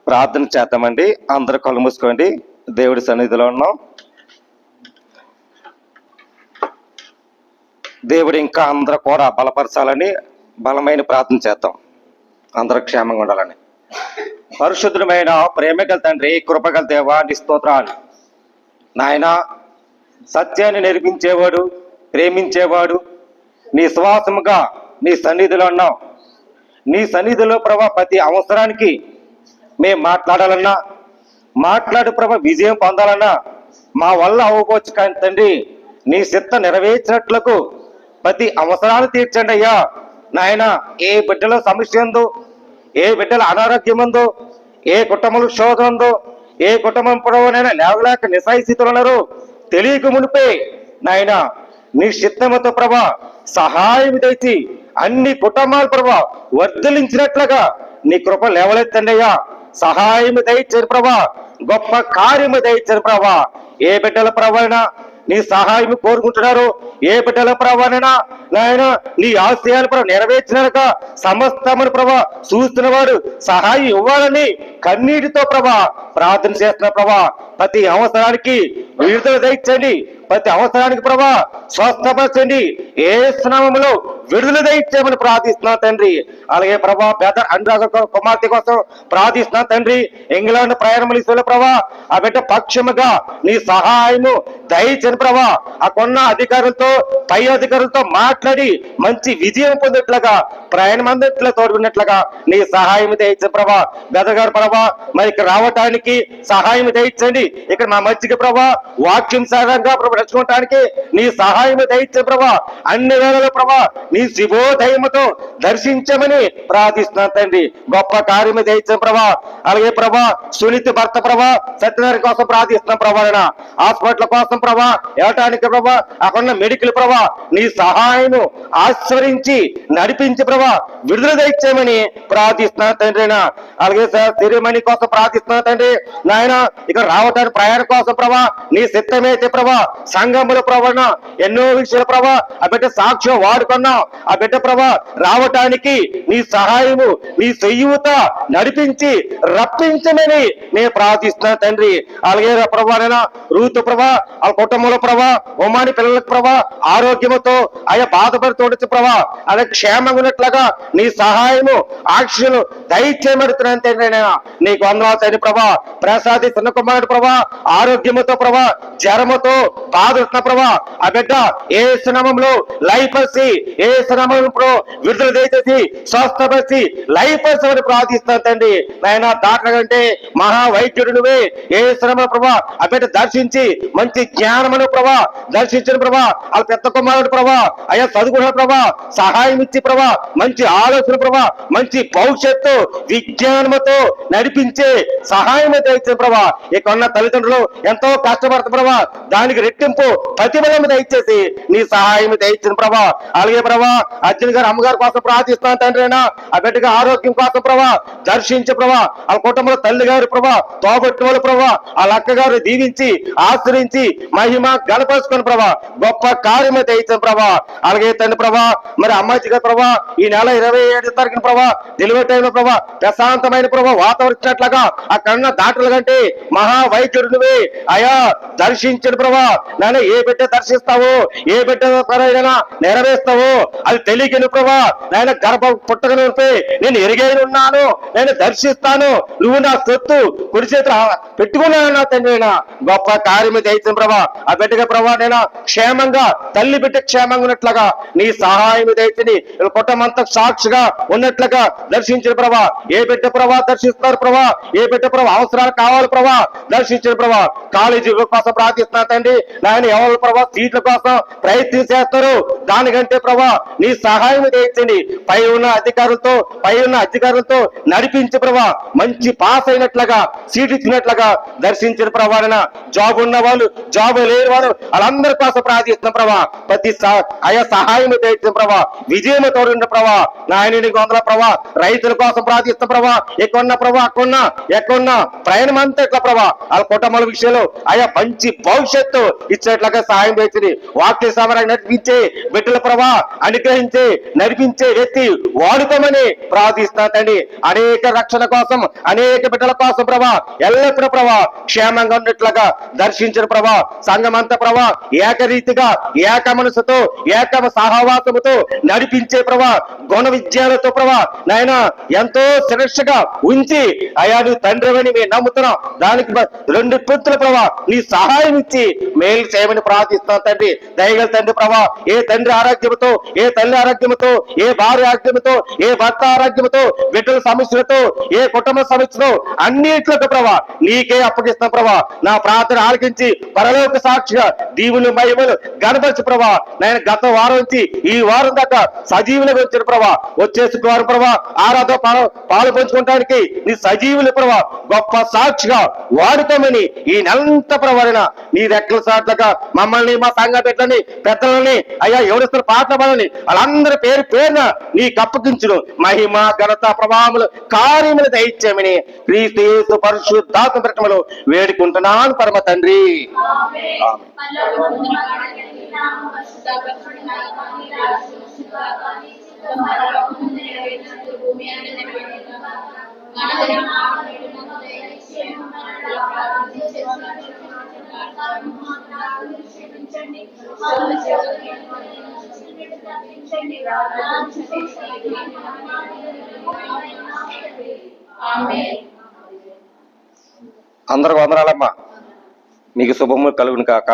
ప్రార్థన చేద్దామండి. అందరూ కళ్ళు మూసుకోండి. దేవుడి సన్నిధిలో ఉన్నాం. దేవుడు ఇంకా అందరూ కూడా బలపరచాలని బలమైన ప్రార్థన చేద్దాం. అందరూ క్షేమంగా ఉండాలని. పరిశుద్ధమైన ప్రేమగల తండ్రి, కృపగల దేవా, నీ స్తోత్రాలు నాయన. సత్యాన్ని నేర్పించేవాడు, ప్రేమించేవాడు, నీ శ్వాసముగా నీ సన్నిధిలో ఉన్నాం. నీ సన్నిధిలో ప్రభా ప్రతి అవసరానికి మేము మాట్లాడాలన్నా, మాట్లాడు ప్రభా విజయం పొందాలన్నా మా వల్ల అవ్వవచ్చు. కానీ తండ్రి, నీ చిత్త నెరవేర్చినట్లకు ప్రతి అవసరాలు తీర్చండి అయ్యా నాయన. ఏ బిడ్డలో సమస్య ఉందో, ఏ బిడ్డల అనారోగ్యం ఉందో, ఏ కుటుంబంలో శోధన ఉందో, ఏ కుటుంబం పొడవునైనా లేవలేక నిశాయిస్థితులు ఉన్నారు, తెలియక మునిపే నాయన నీ చిత్తముతో ప్రభా సహాయం తెచ్చి అన్ని కుటుంబాల ప్రభా వర్ధలించినట్లుగా నీ కృప లేవలెత్తండి అయ్యా. సహాయం దయచేరు ప్రభా, గొప్ప కార్యము దయచేరు ప్రభా. ఏ బిడ్డల ప్రభైనా నీ సహాయం కోరుకుంటున్నారు, ఏ బిడ్డల ప్రభానైనా నాయన నీ ఆశయాలు ప్రభు నెరవేర్చినాక సమస్తమును ప్రభా చూస్తున్న వాడు సహాయం ఇవ్వాలని కన్నీటితో ప్రభా ప్రార్థన చేస్తున్న ప్రభా. ప్రతి అవసరానికి విడుదల దయచండి, ప్రతి అవసరానికి ప్రభా స్వస్థపరచండి. ఏ స్నామంలో విడుదల దయచేయమని ప్రార్థిస్తున్నాను తండ్రి. అలాగే ప్రభా పేద అనురాగ కుమార్తె కోసం ప్రార్థిస్తున్నాను తండ్రి. ఇంగ్లాండ్ ప్రయాణములు ఇస్తున్న ప్రభా ఆ బిడ్డ పక్షముగా నీ సహాయము దయచని ప్రభా. ఆ కొన్న అధికారులతో పై అధికారులతో మాట్లాడి మంచి విజయం పొందినట్లుగా ప్రయాణం అందట్లా తోడుకున్నట్లుగా నీ సహాయం దయచని ప్రభా. బెదగారు ప్రభా మరి ఇక్కడ రావటానికి సహాయం దయచండి. ఇక్కడ మా మధ్యకి ప్రభా వాక్యం సారంగా ప్రభు నడుచుకోవటానికి నీ సహాయం దయచని ప్రభా. అన్ని వేళలో ప్రభా నీ శుభోదయముతో దర్శించమని ప్రార్థిస్తున్నాను తండ్రి. గొప్ప కార్యము దయచని ప్రభా. అలాగే ప్రభా సునీతి భర్త ప్రభా సత్యనారాయణ కోసం ప్రార్థిస్తున్నాం ప్రభా. హాస్పిటల్ కోసం ప్రభా ఇవ్వటానికి ప్రభా అక్కడ మెడికల్ ప్రభా నీ సహాయము ఆశ్రయించి నడిపించి ప్రభా విడుదల దయచేయమని ప్రార్థిస్తున్నాను తండ్రి. అలాగే సార్ తిరుమణి కోసం ప్రార్థిస్తున్నాను తండ్రి నాయన. ఇక్కడ రావటానికి ప్రయాణం కోసం ప్రభా నీ సిద్ధమైతే ప్రభా సంఘముల ప్రభాన ఎన్నో విషయాల ప్రభా ఆ బిడ్డ సాక్ష్యం వాడుకున్నాం. ఆ బిడ్డ ప్రభా రావటానికి నీ సహాయము నీ సయ్యూత నడిపించి రప్పించమని నేను ప్రార్థిస్తున్నాను తండ్రి. అలాగే ప్రభానైనా రూతు ప్రభా ఆ కుటుంబంలో ప్రభా ఉమాని పిల్లలకు ప్రభా ఆరోగ్యముతో ఆయా బాధపడుతూ ప్రభా అదే క్షేమంగా ఉన్నట్లుగా నీ సహాయము ఆక్షలు దయచేయమడుతున్నాను తండ్రి. నీకు వందనాలు తండ్రి ప్రభా. ప్రసాది చిన్న కుమారుడు ప్రభా ఆరోగ్యముతో ప్రభా జ్వరముతో బాధుతున్న ప్రభా ఆ బిడ్డ ఏ స్నామంలో లైఫర్సి ఏ స్నామంలో విడుదల దయచేసి స్వస్థపరిచి లైఫర్స్ అని ప్రార్థిస్తాను తండ్రి. నాయన డాక్టర్ కంటే మహా వైద్యుడు నువ్వే. ఏ శ్రమ ప్రభా ఆ బిడ్డ దర్శించి మంచి జ్ఞానమును ప్రభా దర్శించిన ప్రభా వాళ్ళ పెద్ద కుమారుడు ప్రభా అయ్యా చదువుకున్న ప్రభా సహాయం ఇచ్చి ప్రభా మంచి ఆలోచన ప్రభా మంచి భవిష్యత్తు విజ్ఞానముతో నడిపించే సహాయం దయచేసిన ప్రభా. ఇక ఉన్న తల్లిదండ్రులు ఎంతో కష్టపడతారు ప్రభా దానికి రెట్టింపు ప్రతిఫలం దయచేసి నీ సహాయం దయచిన ప్రభా. అలాగే ప్రభా అర్జున్ గారు అమ్మగారి కోసం ప్రార్థిస్తున్నాను తండ్రినా. ఆ బిడ్డగా ఆరోగ్యం కోసం ప్రభా దర్శించే ప్రభా వాళ్ళ కుటుంబంలో తల్లి గారు ప్రభా తోబట్టుకోవాలి ప్రభా వాళ్ళ అక్క గారు దీవించి ఆశ్రయించి మహిమ గణపరుచుకుని ప్రభా గొప్ప కార్యము దయచిన ప్రభా. అలాగే తండ్రి ప్రభా మరి అమ్మాయి గారు ప్రభా ఈ నెల 27వ తారీఖున ప్రభా డెలివరీ టైంలో ప్రభా ప్రశాంతమైన ప్రభా వాతావరణం ఇచ్చినట్లుగా ఆ కన్న దాటల కంటే మహా వైద్యుడు నువ్వే అయా దర్శించడు ప్రభా. నాన్న ఏ బిడ్డ దర్శిస్తావో ఏ బిడ్డ నెరవేస్తావో అది తెలియకను ప్రభా. నాయన గర్భ పుట్టగను నేను ఎరిగైనాను, నేను దర్శిస్తాను, నువ్వు నా సొత్తు కుడి చేతులు పెట్టుకున్నాను నా తండ్రి. గొప్ప కార్యము దయచిన ప్రభా ఆ బిడ్డగా ప్రభా నేను క్షేమంగా తల్లి బిడ్డ క్షేమంగా ఉన్నట్లుగా నీ సహాయం దయచని కుటుంబంతా సాక్షిగా ఉన్నట్లుగా దర్శించిన ప్రభా. ఏ బిడ్డ ప్రభా దర్శిస్తున్నారు ప్రభా, ఏ బిడ్డ ప్రభా అవసరాలు కావాలి ప్రభా దర్శించిన ప్రభా. కాలేజీ కోసం ప్రార్థిస్తున్నా తండ్రి నాయన. ఎవరు ప్రభా సీట్ల కోసం ప్రయత్నం చేస్తారు దానికంటే ప్రభా నీ సహాయం దయచండి. పై ఉన్న అధికారులతో నడిపించి ప్రభా మంచి పాస్ అయినట్లుగా సీట్ ఇచ్చినట్లుగా దర్శించిన ప్రభా. జాబ్ ఉన్న వాళ్ళు జాబ్ లేని వాళ్ళు వాళ్ళందరి కోసం ప్రార్థిస్తున్న ప్రభా. ప్రతి ఆయా సహాయం దయచిన ప్రభా విజయం తోడున్న ప్రభా నాయన. నీకు వందల ప్రభా రైతుల కోసం ప్రార్థిస్తున్న ప్రభా. ఎక్కడున్న ప్రభా ఎక్కడున్నా ప్రయాణం అంతా ఎట్లా ప్రభా వాళ్ళ కుటుంబాల విషయంలో ఆయా మంచి భవిష్యత్తు ఇచ్చేట్లాగా సాయం చేసి వాక్య సమరాన్ని నడిపించే బిడ్డల ప్రభా అనుగ్రహించే నడిపించే వ్యక్తి వాడుకోమని ప్రార్థిస్తా తండ్రి. అనేక రక్షణ కోసం అనేక బిడ్డల కోసం ప్రభా ఎల్లప్పుడూ ప్రభా క్షేమంగా ఉన్నట్లుగా దర్శించిన ప్రభా సంఘమంతా ప్రభా ఏకరీతిగా ఏక మనసుతో ఏక సహవాసముతో నడిపించే ప్రభా గుణ విద్యాలతో ప్రభా నాయన ఎంతో శ్రేష్టగా ఉంచి అయా నువ్వు తండ్రివని మేము నమ్ముతున్నాం. దానికి రెండు పుత్రుల ప్రభా నీ సహాయం ఇచ్చి మేలు చేయమని ప్రార్థిస్తాం తండ్రి. దయగల తండ్రి ప్రభా ఏ తండ్రి ఆరోగ్యంతో ఏ తల్లి ఆరోగ్యంతో ఏ భార్య ఆరోగ్యంతో ఏ భర్త ఆరోగ్యంతో బిడ్డల సమస్యలతో ఏ కుటుంబ సమస్యతో అన్నిట్లకు ప్రభా నీకే అప్పగిస్తాం ప్రభా. నా ప్రార్థన ఆలకించి పరలోక సాక్షిగా దీవులు మహిమలు గణపరచు ప్రభా. నేను గత వారం నుంచి ఈ వారం దాకా సజీవులుగా వచ్చిన ప్రభా వచ్చే శుక్రవారం ప్రభా ఆరాధన పాలు పంచుకోవడానికి నీ సజీవులు ప్రభా గొప్ప సాక్షిగా వాడుతామని ఈ నెలంత ప్రవరణ నీ రెక్కల సాట్లుగా మమ్మల్ని మా సంఘ బిడ్డలని పెద్దలని అయ్యా ఎవరిస్తారు పాటల వాళ్ళని వాళ్ళందరి పేరు పేరున నీ కప్పగించును మహిమ ఘనత ప్రభావములు కార్యములు దయచేయమని క్రీస్తు యేసు పరిశుద్ధాత్మ పెట్టమలు వేడుకుంటున్నాను పరమ తండ్రి. అందరికి వందనాలమ్మా. మీకు శుభము కలుగును కాక.